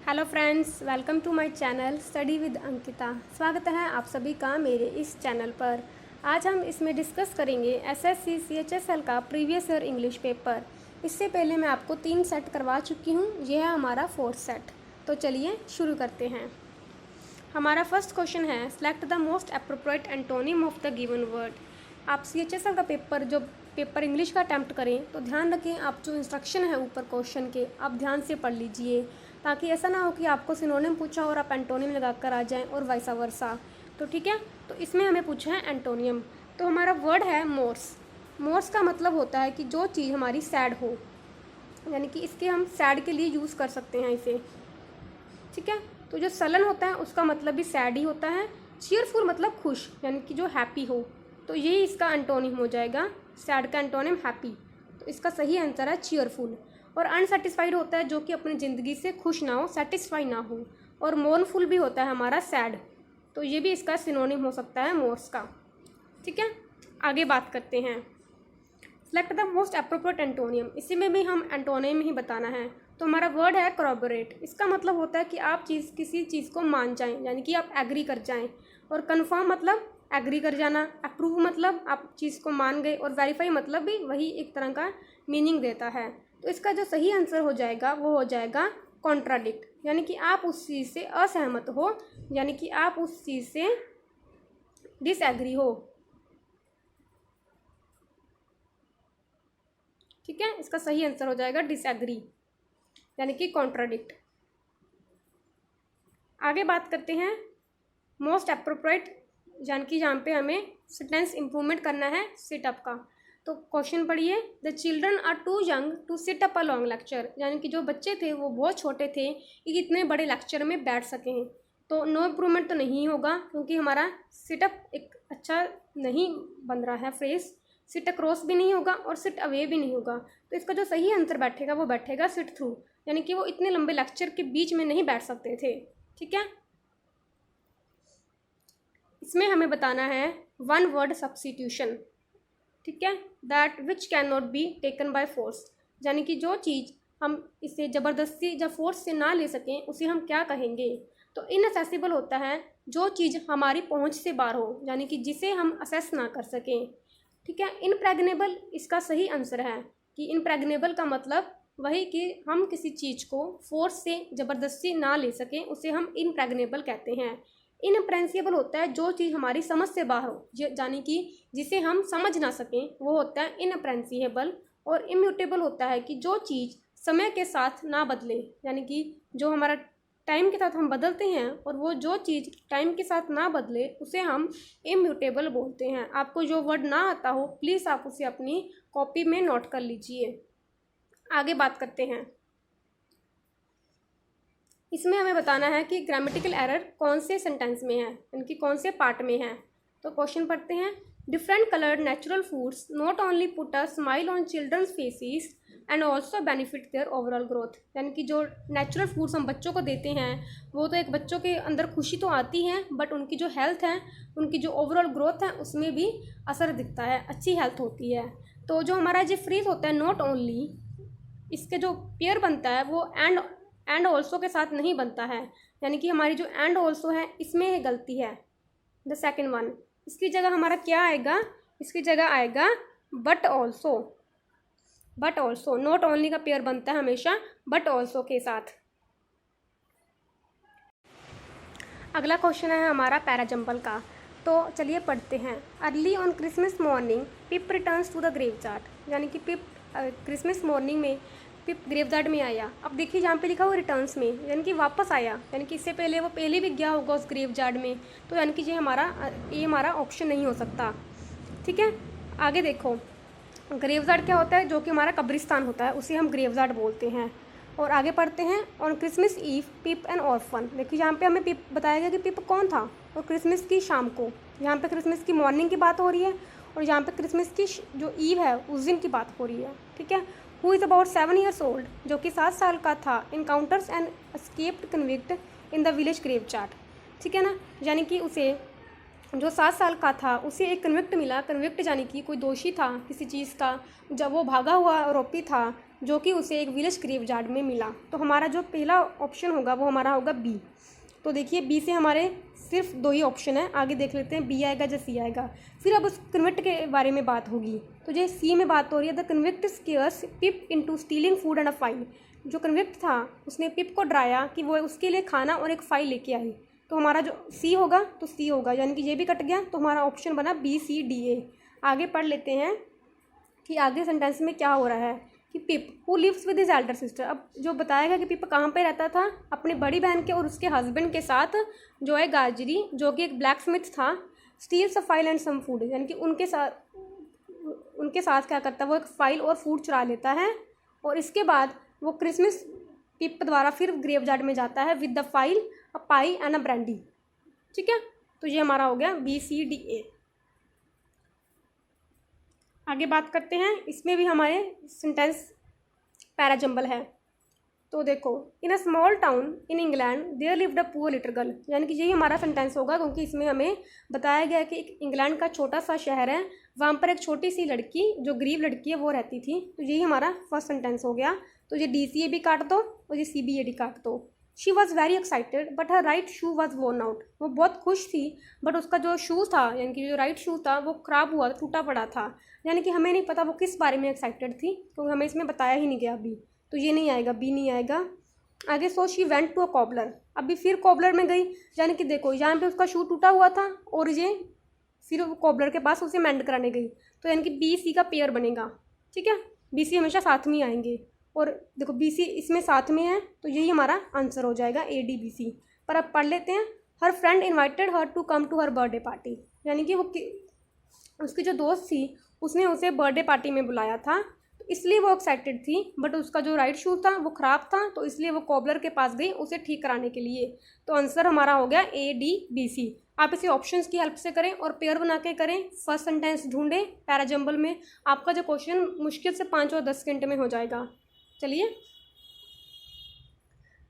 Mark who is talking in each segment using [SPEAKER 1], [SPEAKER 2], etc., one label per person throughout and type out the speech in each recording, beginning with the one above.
[SPEAKER 1] Hello friends, welcome to my channel study with Ankita. स्वागत है आप सभी का मेरे इस चैनल पर। आज हम इसमें डिस्कस करेंगे एसएससी CHSL का प्रीवियस ईयर इंग्लिश पेपर। इससे पहले मैं आपको 3 सेट करवा चुकी हूँ, यह है हमारा 4th सेट। तो चलिए शुरू करते हैं। हमारा फर्स्ट क्वेश्चन है, select the most appropriate antonym of the given word. आप CHSL का पेपर इंग्लिश का अटैम्प्ट करें तो ध्यान रखें, आप जो इंस्ट्रक्शन है ऊपर क्वेश्चन के आप ध्यान से पढ़ लीजिए, ताकि ऐसा ना हो कि आपको सिनोनिम पूछा और आप एंटोनिम लगा कर आ जाएं और वाइसा वर्सा। तो ठीक है, तो इसमें हमें पूछा है एंटोनियम। तो हमारा वर्ड है मोर्स। मोर्स का मतलब होता है कि जो चीज़ हमारी सैड हो, यानी कि इसके हम सैड के लिए यूज़ कर सकते हैं इसे। ठीक है, तो जो सलन होता है उसका मतलब भी सैड ही होता है। चीयरफुल मतलब खुश, यानी कि जो हैप्पी हो, तो यही इसका एंटोनिम हो जाएगा। सैड का एंटोनिम हैप्पी, तो इसका सही आंसर है चीयरफुल। और अनसेटिस्फाइड होता है जो कि अपनी ज़िंदगी से खुश ना हो, सेटिस्फाई ना हो। और मोर्नफुल भी होता है हमारा सैड, तो ये भी इसका सिनोनिम हो सकता है मोर्स का। ठीक है, आगे बात करते हैं। Select the most appropriate antonym. इसी में भी हम एंटोनियम ही बताना है। तो हमारा वर्ड है corroborate। इसका मतलब होता है कि आप किसी चीज़ को मान जाएं, यानी कि आप एग्री कर जाएं। और कन्फर्म मतलब एग्री कर जाना, अप्रूव मतलब आप चीज़ को मान गए, और वेरीफाई मतलब भी वही एक तरह का मीनिंग देता है। तो इसका जो सही आंसर हो जाएगा वो हो जाएगा कॉन्ट्राडिक्ट, यानी कि आप उस चीज़ से असहमत हो, यानी कि आप उस चीज़ से डिसएग्री हो। ठीक है, इसका सही आंसर हो जाएगा डिसएग्री, यानी कि कॉन्ट्राडिक्ट। आगे बात करते हैं मोस्ट अप्रोप्रिएट, यानी कि यहाँ पे हमें सेंटेंस इम्प्रूवमेंट करना है सिटअप का। तो क्वेश्चन पढ़िए, the children are too young to sit up a long lecture. यानी कि जो बच्चे थे वो बहुत छोटे थे कि इतने बड़े लेक्चर में बैठ सकें। तो नो इम्प्रूवमेंट तो नहीं होगा, क्योंकि हमारा सिटअप एक अच्छा नहीं बन रहा है फ्रेज। सिट अक्रॉस भी नहीं होगा और सिट अवे भी नहीं होगा। तो इसका जो सही आंसर बैठेगा वो बैठेगा सिट थ्रू, यानी कि वो इतने लंबे लेक्चर के बीच में नहीं बैठ सकते थे। ठीक है, इसमें हमें बताना है वन वर्ड सब्स्टिट्यूशन। ठीक है, that which can not be taken by force, यानी कि जो चीज़ हम इसे ज़बरदस्ती या फोर्स से ना ले सकें उसे हम क्या कहेंगे। तो इनअसेसिबल होता है जो चीज़ हमारी पहुंच से बाहर हो, यानी कि जिसे हम असेस ना कर सकें। ठीक है, इनप्रेग्नेबल इसका सही आंसर है कि इनप्रेग्नेबल का मतलब वही कि हम किसी चीज़ को फोर्स से ज़बरदस्ती ना ले सकें, उसे हम इनप्रेग्नेबल कहते हैं। इनअप्रेंसिबल होता है जो चीज़ हमारी समझ से बाहर हो, यानी कि जिसे हम समझ ना सकें, वो होता है इनअप्रेंसिबल। और इम्यूटेबल होता है कि जो चीज़ समय के साथ ना बदले, यानी कि जो हमारा टाइम के साथ हम बदलते हैं, और वो जो चीज़ टाइम के साथ ना बदले उसे हम इम्यूटेबल बोलते हैं। आपको जो वर्ड ना आता हो प्लीज़ आप उसे अपनी कॉपी में नोट कर लीजिए। आगे बात करते हैं। इसमें हमें बताना है कि ग्रामेटिकल एरर कौन से सेंटेंस में है, यानी कौन से पार्ट में है। तो क्वेश्चन पढ़ते हैं। Different coloured natural foods not only put a smile on children's faces and also benefit their overall growth. यानी कि जो नेचुरल फूड्स हम बच्चों को देते हैं वो तो एक बच्चों के अंदर खुशी तो आती है, बट उनकी जो हेल्थ है, उनकी जो ओवरऑल ग्रोथ है उसमें भी असर दिखता है, अच्छी हेल्थ होती है। तो जो हमारा जो फ्रीज होता है नॉट ओनली, इसके जो पेयर बनता है वो एंड ऑल्सो के साथ नहीं बनता है, यानी कि हमारी जो एंड ऑल्सो है इसमें गलती है, द सेकेंड वन। इसकी जगह हमारा क्या आएगा, इसकी जगह आएगा but also. But also, not only का पेयर बनता है हमेशा बट ऑल्सो के साथ। अगला क्वेश्चन है हमारा पैराजम्बल का। तो चलिए पढ़ते हैं। Early on Christmas morning Pip returns to the graveyard. यानी कि पिप क्रिसमस मॉर्निंग में पिप ग्रेवयार्ड में आया। अब देखिए जहाँ पे लिखा हुआ रिटर्न्स में, यानी कि वापस आया, यानी कि इससे पहले वो पहले भी गया होगा उस ग्रेवयार्ड में। तो यानी कि ये हमारा ऑप्शन नहीं हो सकता। ठीक है, आगे देखो। ग्रेवयार्ड क्या होता है, जो कि हमारा कब्रिस्तान होता है, उसे हम ग्रेवयार्ड बोलते हैं। और आगे पढ़ते हैं। On Christmas Eve Pip an orphan. देखिए यहाँ पे हमें पिप बताया गया कि पिप कौन था, और क्रिसमस की शाम को। यहाँ पे क्रिसमस की मॉर्निंग की बात हो रही है, और यहाँ पे क्रिसमस की जो ईव है उस दिन की बात हो रही है। ठीक है, who is about 7 years old, जो कि 7 साल का था, encounters and escaped convict in the village graveyard. ठीक है ना, यानी कि उसे जो 7 साल का था उसे एक कन्विक्ट मिला। कन्विक्ट यानी कि कोई दोषी था किसी चीज़ का, जब वो भागा हुआ आरोपी था, जो कि उसे एक विलेज ग्रेवयार्ड में मिला। तो हमारा जो पहला ऑप्शन होगा वो हमारा होगा बी। तो देखिए बी से हमारे सिर्फ 2 ही ऑप्शन है, आगे देख लेते हैं बी आएगा या सी आएगा। फिर अब उस कन्विक्ट के बारे में बात होगी। तो जो सी में बात हो रही है, the convict scares Pip into stealing food and a file. जो कन्विक्ट था उसने पिप को डराया कि वो उसके लिए खाना और एक फाइल लेके आई। तो हमारा जो सी होगा तो सी होगा, यानी कि ये भी कट गया, तो हमारा ऑप्शन बना बी सी डी ए। आगे पढ़ लेते हैं कि आगे सेंटेंस में क्या हो रहा है कि Pip who lives with his elder sister. अब जो बताया गया कि पिप कहाँ पे रहता था, अपनी बड़ी बहन के और उसके हस्बैंड के साथ, जो है गाजरी, जो कि एक ब्लैक स्मिथ था। Steals a file and some food, यानी कि उनके साथ क्या करता है, वो एक फाइल और फूड चुरा लेता है। और इसके बाद वो क्रिसमस पिप द्वारा फिर ग्रेवयार्ड में जाता है with the file, a pi and a brandy. ठीक है, तो ये हमारा हो गया बी सी डी ए। आगे बात करते हैं, इसमें भी हमारे सेंटेंस पैराजंबल है। तो देखो, in a small town in England there lived a poor little girl, यानी कि यही हमारा सेंटेंस होगा, क्योंकि इसमें हमें बताया गया है कि एक इंग्लैंड का छोटा सा शहर है, वहाँ पर एक छोटी सी लड़की, जो गरीब लड़की है, वो रहती थी। तो यही हमारा फर्स्ट सेंटेंस हो गया। तो ये डी सी ए भी काट दो और ये सी बी ए डी काट दो। She was very excited but her right shoe was worn out. वो बहुत खुश थी बट उसका जो शू था, यानी कि जो राइट शू था, वो ख़राब हुआ, टूटा पड़ा था। यानी कि हमें नहीं पता वो किस बारे में एक्साइटेड थी, क्योंकि हमें इसमें बताया ही नहीं गया अभी। तो ये नहीं आएगा, बी नहीं आएगा। आगे so she went to a cobbler, अभी फिर कॉबलर में गई, यानी कि देखो यहाँ पे उसका शू टूटा हुआ था और ये फिर वो कॉबलर के पास उसे मेंड कराने गई। तो यानी कि बी सी का पेयर बनेगा। ठीक है, बी सी हमेशा साथ में ही आएंगे, और देखो बी सी इसमें साथ में है, तो यही हमारा आंसर हो जाएगा ए डी बी सी। पर अब पढ़ लेते हैं, her friend invited her to come to her birthday party, यानी कि वो उसकी जो दोस्त थी उसने उसे बर्थडे पार्टी में बुलाया था, तो इसलिए वो एक्साइटेड थी। बट उसका जो राइट शू था वो ख़राब था, तो इसलिए वो कॉबलर के पास गई उसे ठीक कराने के लिए। तो आंसर हमारा हो गया ए डी बी सी। आप इसे ऑप्शंस की हेल्प से करें और पेयर बना के करें। फर्स्ट सेंटेंस ढूंढें पैराजंबल में, आपका जो क्वेश्चन मुश्किल से 5 और 10 सेकंड में हो जाएगा। चलिए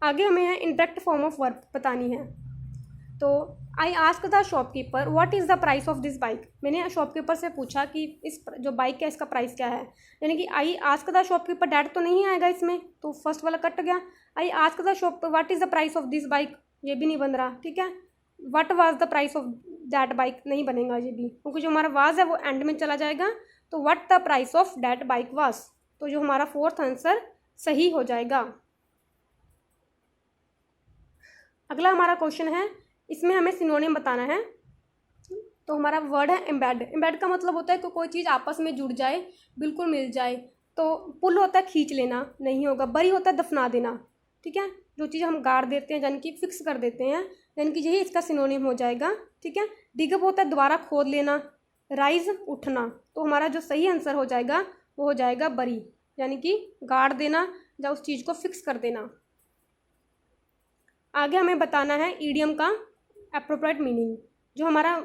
[SPEAKER 1] आगे हमें है इंडायरेक्ट फॉर्म ऑफ वर्ब बतानी है। तो I ask the shopkeeper what is the price of this bike. मैंने शॉपकीपर से पूछा कि इस जो बाइक है इसका प्राइस क्या है, यानी कि I ask the shopkeeper, that तो नहीं आएगा इसमें, तो फर्स्ट वाला कट गया। I ask the shop what is the price of this bike, ये भी नहीं बन रहा। ठीक है, what was the price of that bike नहीं बनेगा ये भी, क्योंकि जो हमारा वाज है वो एंड में चला जाएगा। तो what the price of that bike was, तो जो हमारा फोर्थ आंसर सही हो जाएगा। अगला हमारा क्वेश्चन है, इसमें हमें सिनोनिम बताना है। तो हमारा वर्ड है एम्बेड। एम्बेड का मतलब होता है कि कोई चीज़ आपस में जुड़ जाए, बिल्कुल मिल जाए। तो पुल होता है खींच लेना, नहीं होगा। बरी होता है दफना देना। ठीक है, जो चीज़ हम गाड़ देते हैं, यानी कि फिक्स कर देते हैं, यानी कि यही इसका सिनोनिम हो जाएगा। ठीक है, डिगअप होता है दोबारा खोद लेना, राइज उठना। तो हमारा जो सही आंसर हो जाएगा वो हो जाएगा बरी, यानी कि गाड़ देना या उस चीज़ को फिक्स कर देना। आगे हमें बताना है ईडियम का एप्रोप्रिएट मीनिंग। जो हमारा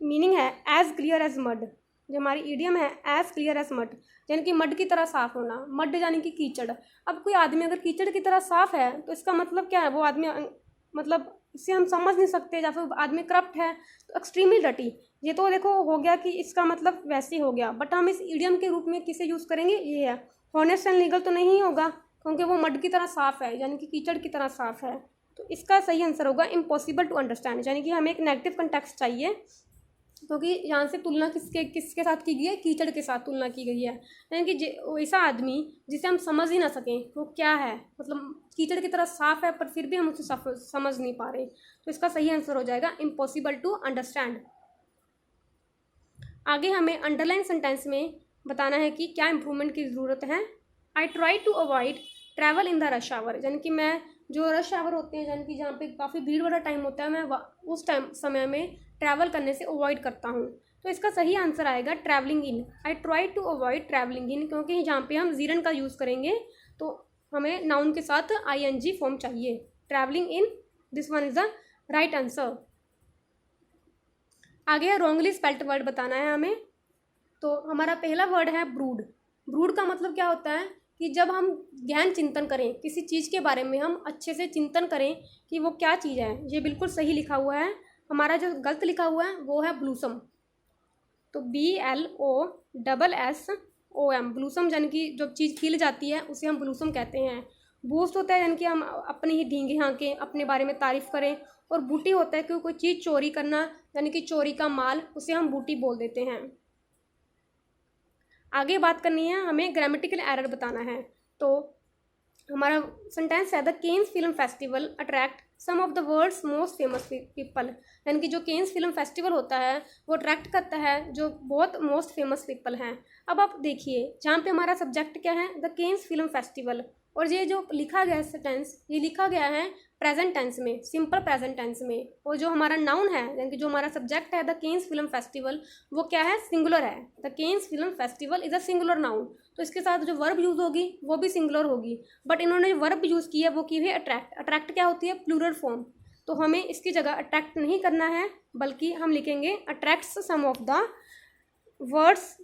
[SPEAKER 1] मीनिंग है एज क्लियर एज मड, जो हमारी ईडियम है एज क्लियर एज मड, यानी कि मड की तरह साफ होना। मड यानी कि कीचड़। अब कोई आदमी अगर कीचड़ की तरह साफ है तो इसका मतलब क्या है, वो आदमी मतलब इससे हम समझ नहीं सकते, या फिर आदमी करप्ट है, तो एक्सट्रीमली डटी। ये तो देखो हो गया कि इसका मतलब वैसे ही हो गया, बट हम इस ईडियम के रूप में किसे यूज़ करेंगे, ये है हॉनेस्ट एंड लीगल तो नहीं होगा, क्योंकि वो मड की तरह साफ है, यानी कि कीचड़ की तरह साफ है। तो इसका सही आंसर होगा इम्पॉसिबल टू अंडरस्टैंड, यानी कि हमें एक नेगेटिव कंटेक्स्ट चाहिए, क्योंकि यहाँ से तुलना किसके साथ की गई है, कीचड़ के साथ तुलना की गई है। यानी कि ऐसा आदमी जिसे हम समझ ही ना सकें वो क्या है, मतलब कीचड़ की तरह साफ है पर फिर भी हम उसे समझ नहीं पा रहे। तो इसका सही आंसर हो जाएगा इम्पॉसिबल टू अंडरस्टैंड। आगे हमें अंडरलाइन सेंटेंस में बताना है कि क्या इम्प्रूवमेंट की ज़रूरत है। I try to avoid travel in the rush hour, यानी कि मैं जो रश आवर होते हैं, यानी कि जहाँ पे काफ़ी भीड़ वाला टाइम होता है, मैं उस समय में ट्रैवल करने से अवॉइड करता हूँ। तो इसका सही आंसर आएगा travelling in. I try to avoid travelling in, क्योंकि जहाँ पे हम जीरन का यूज़ करेंगे तो हमें नाउन के साथ ING फॉर्म चाहिए। Travelling in, this one is the right answer. आगे रॉन्गली स्पेल्ट वर्ड बताना है हमें। तो हमारा पहला वर्ड है ब्रूड। ब्रूड का मतलब क्या होता है कि जब हम गहन चिंतन करें किसी चीज़ के बारे में, हम अच्छे से चिंतन करें कि वो क्या चीज़ है। ये बिल्कुल सही लिखा हुआ है। हमारा जो गलत लिखा हुआ है वो है ब्लूसम। तो BLOSSOM BLOOM, ब्लूसम यानी कि जब चीज़ खिल जाती है उसे हम ब्लूसम कहते हैं। बूस्ट होता है यानी कि हम अपनी ही ढींगे हाँकें, अपने बारे में तारीफ़ करें। और बूटी होता है कि कोई चीज़ चोरी करना यानी कि चोरी का माल, उसे हम बूटी बोल देते हैं। आगे बात करनी है, हमें ग्रामेटिकल एरर बताना है। तो हमारा सेंटेंस है the Cannes film festival attract some of the world's most famous people, यानी कि जो केन्स फिल्म फेस्टिवल होता है वो अट्रैक्ट करता है जो बहुत मोस्ट फेमस पीपल हैं। अब आप देखिए जहाँ पे हमारा सब्जेक्ट क्या है, द केन्स फिल्म फेस्टिवल, और ये जो लिखा गया है सेंटेंस, ये लिखा गया है प्रेजेंट टेंस में, सिंपल प्रेजेंट टेंस में। और जो हमारा नाउन है यानी कि जो हमारा सब्जेक्ट है द केन्स फिल्म फेस्टिवल, वो क्या है, सिंगुलर है। The Cannes film festival is a singular noun, तो इसके साथ जो वर्ब यूज़ होगी वो भी सिंगुलर होगी। बट इन्होंने जो वर्ब यूज़ की है वो की है अट्रैक्ट। अट्रैक्ट क्या होती है, प्लूरल फॉर्म, तो हमें इसकी जगह अट्रैक्ट नहीं करना है, बल्कि हम लिखेंगे attracts some of the words.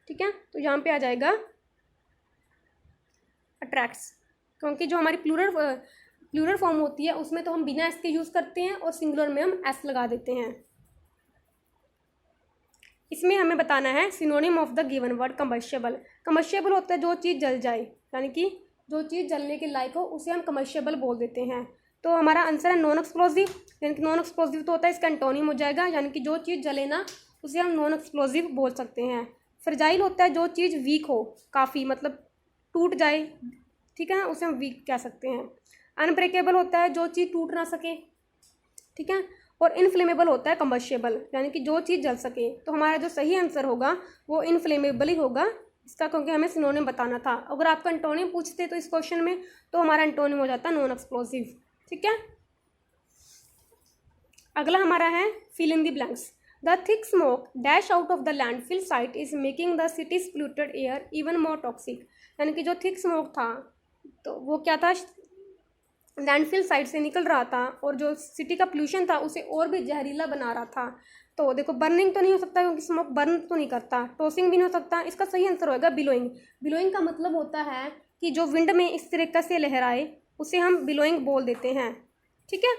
[SPEAKER 1] ठीक है, तो यहाँ पे आ जाएगा अट्रैक्ट्स, क्योंकि जो हमारी प्लूरल फॉर्म होती है उसमें तो हम बिना एस के यूज़ करते हैं और सिंगुलर में हम एस लगा देते हैं। इसमें हमें बताना है synonym of the given word कमर्शियबल। कमर्शियबल होता है जो चीज़ जल जाए, यानी कि जो चीज़ जलने के लायक हो उसे हम कमर्शियबल बोल देते हैं। तो हमारा आंसर है नॉन एक्सप्लोजिव, यानी कि नॉन एक्सप्लोजिव तो होता है इसका एंटोनिम हो जाएगा, यानी कि जो चीज़ जले ना उसे हम नॉन एक्सप्लोजिव बोल सकते हैं। फ्रजाइल होता है जो चीज़ वीक हो, काफ़ी मतलब टूट जाए, ठीक है, उसे हम वीक कह सकते हैं। अनब्रेकेबल होता है जो चीज़ टूट ना सके, ठीक है। और इनफ्लेमेबल होता है कम्बस्टेबल, यानी कि जो चीज़ जल सके। तो हमारा जो सही आंसर होगा वो इनफ्लेमेबल ही होगा इसका, क्योंकि हमें सिनोनिम बताना था। अगर आपका एंटोनिम पूछते तो इस क्वेश्चन में, तो हमारा एंटोनिम हो जाता नॉन एक्सप्लोसिव। ठीक है, अगला हमारा है fill in the blanks. The thick smoke dash out of the landfill site is making the cities polluted air even more toxic, यानी कि जो थिक स्मोक था तो वो क्या था, लैंडफिल साइड से निकल रहा था और जो सिटी का पोल्यूशन था उसे और भी जहरीला बना रहा था। तो देखो बर्निंग तो नहीं हो सकता क्योंकि स्मोक बर्न तो नहीं करता, टॉसिंग भी नहीं हो सकता, इसका सही आंसर होगा बिलोइंग। बिलोइंग का मतलब होता है कि जो विंड में इस तरीके से लहराए उसे हम बिलोइंग बोल देते हैं। ठीक है,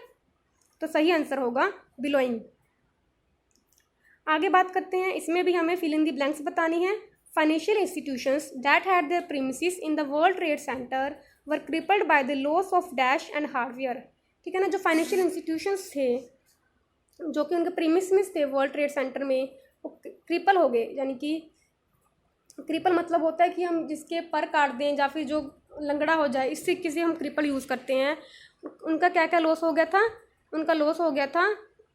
[SPEAKER 1] तो सही आंसर होगा बिलोइंग। आगे बात करते हैं, इसमें भी हमें फिल इन द ब्लैंक्स बतानी है। Financial institutions that had there premises in the world trade centre were crippled by the loss of dash and hardware. ठीक है ना, जो फाइनेंशियल इंस्टीट्यूशंस थे जो कि उनके प्रीमिसेस थे वर्ल्ड ट्रेड सेंटर में, वो क्रिपल हो गए। यानी कि क्रिपल मतलब होता है कि हम जिसके पर काट दें या फिर जो लंगड़ा हो जाए, इससे किसी हम क्रिपल यूज़ करते हैं। उनका क्या क्या लॉस हो गया था, उनका लॉस हो गया था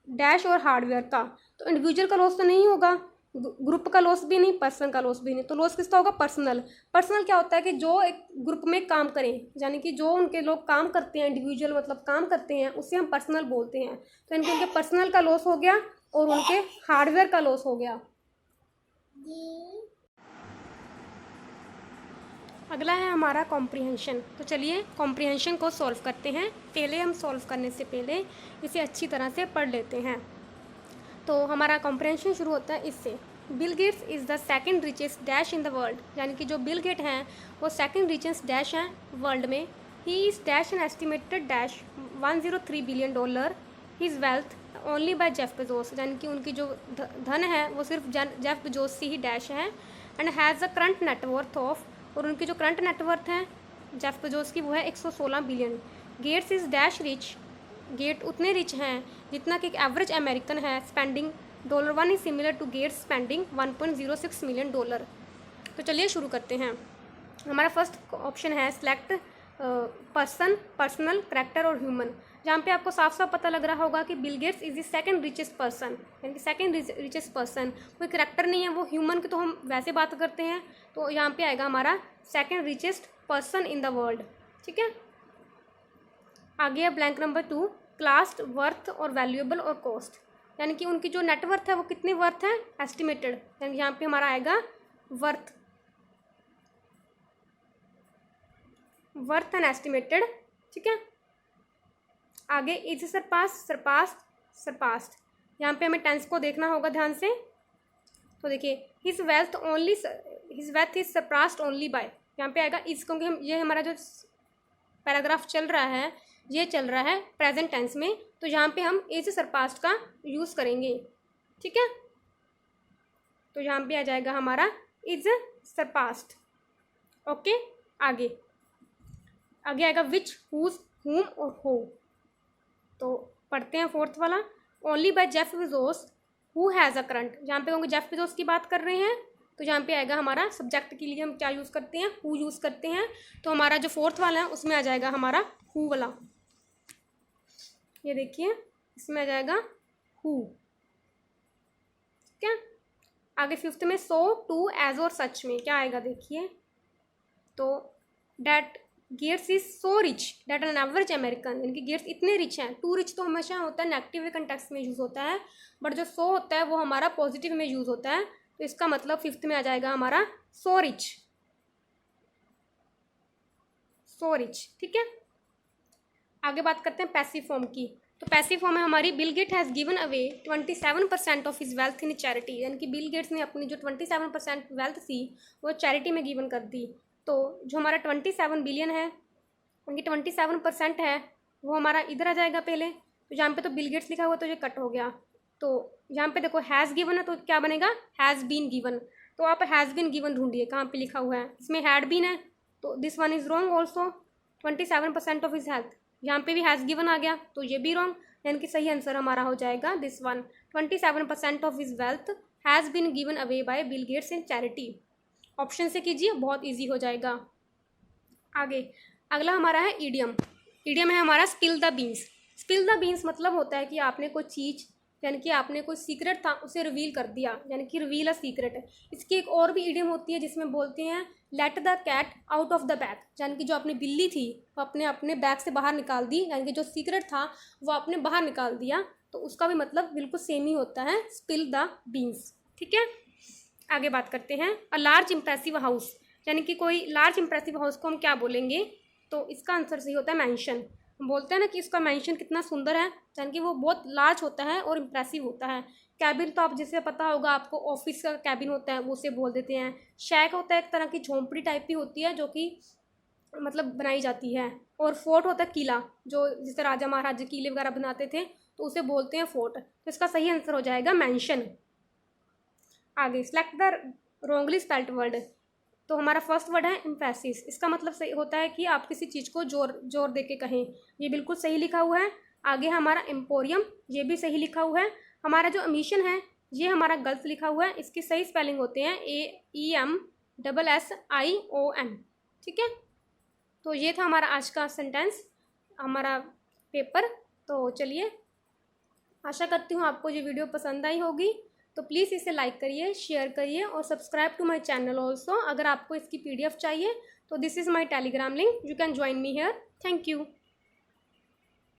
[SPEAKER 1] डैश और हार्डवेयर का। तो इंडिविजुअल का लॉस तो नहीं होगा, ग्रुप का लॉस भी नहीं, पर्सन का लॉस भी नहीं, तो लॉस किसका होगा, पर्सनल। पर्सनल क्या होता है कि जो एक ग्रुप में काम करें, यानी कि जो उनके लोग काम करते हैं, इंडिविजुअल मतलब काम करते हैं, उससे हम पर्सनल बोलते हैं। तो इनके उनके पर्सनल का लॉस हो गया और उनके हार्डवेयर का लॉस हो गया। अगला है हमारा कॉम्प्रिहेंशन। तो चलिए कॉम्प्रिहेंशन को सॉल्व करते हैं। पहले हम सॉल्व करने से पहले इसे अच्छी तरह से पढ़ लेते हैं। तो हमारा कॉम्प्रिहेंशन शुरू होता है इससे, Bill Gates is the second richest dash in the world, यानी कि जो बिल गेट हैं वो सेकंड रिचेस्ट डैश हैं वर्ल्ड में। He is dash an estimated dash $103 billion, his wealth only by Jeff Bezos, यानी कि उनकी जो धन है वो सिर्फ जेफ बेजोस से ही डैश है। And has a current net worth of, और उनकी जो करंट नेटवर्थ है जेफ बेजोस की वो है 116 billion. Gates is dash rich, Gate उतने रिच हैं जितना कि एक एवरेज अमेरिकन है। Spending $1 is similar to Gates spending $1.06 million. तो चलिए शुरू करते हैं। हमारा फर्स्ट ऑप्शन है सिलेक्ट पर्सन, पर्सनल, करेक्टर और ह्यूमन। जहाँ पे आपको साफ साफ पता लग रहा होगा कि Bill Gates is the second richest person, यानी कि सेकंड रिचेस्ट पर्सन, कोई करेक्टर नहीं है, वो ह्यूमन की तो हम वैसे बात करते हैं। तो यहाँ पे आएगा हमारा second richest person in the world. ठीक है, आगे है ब्लैंक नंबर 2, क्लास, वर्थ और वैल्यूएबल और कॉस्ट, यानी कि उनकी जो नेटवर्थ है वो कितनी वर्थ है, एस्टिमेटेड, यानी यहाँ पे हमारा आएगा वर्थ, वर्थ एंड एस्टिमेटेड। ठीक है, आगे इज सरपास, सरपास्ट, सरपास्ट, यहाँ पे हमें टेंस को देखना होगा ध्यान से। तो देखिए his wealth only, his wealth is surpassed only by, यहाँ पे आएगा इज, क्योंकि हम ये हमारा जो पैराग्राफ चल रहा है ये चल रहा है प्रेजेंट टेंस में, तो यहाँ पे हम इज सरपास्ड का यूज़ करेंगे। ठीक है, तो यहाँ पे आ जाएगा हमारा इज सरपास्ड। ओके, आगे आगे आएगा विच, हुज, हुम और हो। तो पढ़ते हैं फोर्थ वाला। Only by Jeff Bezos who has a current. जहाँ पे होंगे जेफ बेजोस की बात कर रहे हैं तो जहाँ पे आएगा हमारा सब्जेक्ट के लिए हम क्या यूज़ करते हैं, हु यूज़ करते हैं। तो हमारा जो फोर्थ वाला है उसमें आ जाएगा हमारा हु वाला। ये देखिए इसमें आ जाएगा हु। ठीक है, आगे फिफ्थ में सो, टू, एज और सच में क्या आएगा देखिए। तो that Gates is so rich that an average American, यानी कि गेट्स इतने रिच हैं। टू रिच तो हमेशा होता है नेगेटिव कंटेक्स्ट में यूज़ होता है, बट जो सो होता है वो हमारा पॉजिटिव में यूज़ होता है। तो इसका मतलब फिफ्थ में आ जाएगा हमारा सो रिच, सो रिच। ठीक है, आगे बात करते हैं पैसिव फॉर्म की। तो पैसिव फॉर्म है हमारी Bill Gates has given away 27% of his wealth in charity, यानी कि बिल गेट्स ने अपनी जो 27% वेल्थ थी वो चैरिटी में गिवन कर दी। तो जो हमारा 27 बिलियन है उनकी 27% है वो हमारा इधर आ जाएगा पहले। तो यहाँ पे तो बिल गेट्स लिखा हुआ तो ये कट हो गया। तो यहाँ पे देखो हैज़ गिवन है तो क्या बनेगा, हैज़ बीन गिवन। तो आप हैज़ बीन गिवन ढूंढिए कहाँ पे लिखा हुआ है। इसमें हैड बीन है तो this one is wrong also. 27% of his health, यहाँ पे भी हैज़ गिवन आ गया तो ये भी रॉन्ग, यानी कि सही आंसर हमारा हो जाएगा this one. 27% of his wealth has been given away by Bill Gates in charity. Option से कीजिए, बहुत ईजी हो जाएगा। आगे अगला हमारा है ईडियम। ईडियम है हमारा spill the beans. Spill the beans मतलब होता है कि आपने कोई चीज़, यानी कि आपने कोई सीक्रेट था उसे रिवील कर दिया, यानी कि रिवील अ सीक्रेट। इसकी एक और भी ईडियम होती है जिसमें बोलते हैं let the cat out of the bag, यानी कि जो अपनी बिल्ली थी वो अपने अपने बैग से बाहर निकाल दी, यानी कि जो सीक्रेट था वो आपने बाहर निकाल दिया। तो उसका भी मतलब बिल्कुल सेम ही होता है, स्पिल द बीन्स। ठीक है, आगे बात करते हैं अ लार्ज इम्प्रेसिव हाउस, यानी कि कोई लार्ज इम्प्रेसिव हाउस को हम क्या बोलेंगे। तो इसका आंसर सही होता है मैंशन। हम बोलते हैं ना कि इसका मैंशन कितना सुंदर है, यानी कि वो बहुत लार्ज होता है और इम्प्रेसिव होता है। कैबिन तो आप जिसे पता होगा आपको, ऑफिस का कैबिन होता है वो उसे बोल देते हैं। शैक होता है एक तरह की झोंपड़ी टाइप की होती है जो कि मतलब बनाई जाती है। और फोर्ट होता है किला, जो जिसे राजा महाराजा किले वगैरह बनाते थे तो उसे बोलते हैं फोर्ट। तो इसका सही आंसर हो जाएगा मैंशन। आगे select the wrongly spelled word. तो हमारा फर्स्ट वर्ड है इम्फेसिस। इसका मतलब सही होता है कि आप किसी चीज़ को जोर जोर दे के कहें, ये बिल्कुल सही लिखा हुआ है। आगे हमारा एम्पोरियम, ये भी सही लिखा हुआ है। हमारा जो अमीशन है ये हमारा गलत लिखा हुआ है, इसके सही स्पेलिंग होते हैं AEMSSION। ठीक है, तो ये था हमारा आज का सेंटेंस, हमारा पेपर। तो चलिए, आशा करती हूँ आपको ये वीडियो पसंद आई होगी। तो प्लीज़ इसे लाइक करिए, शेयर करिए और subscribe to my channel also. अगर आपको इसकी PDF चाहिए तो this is my Telegram link, you can join me here. Thank you.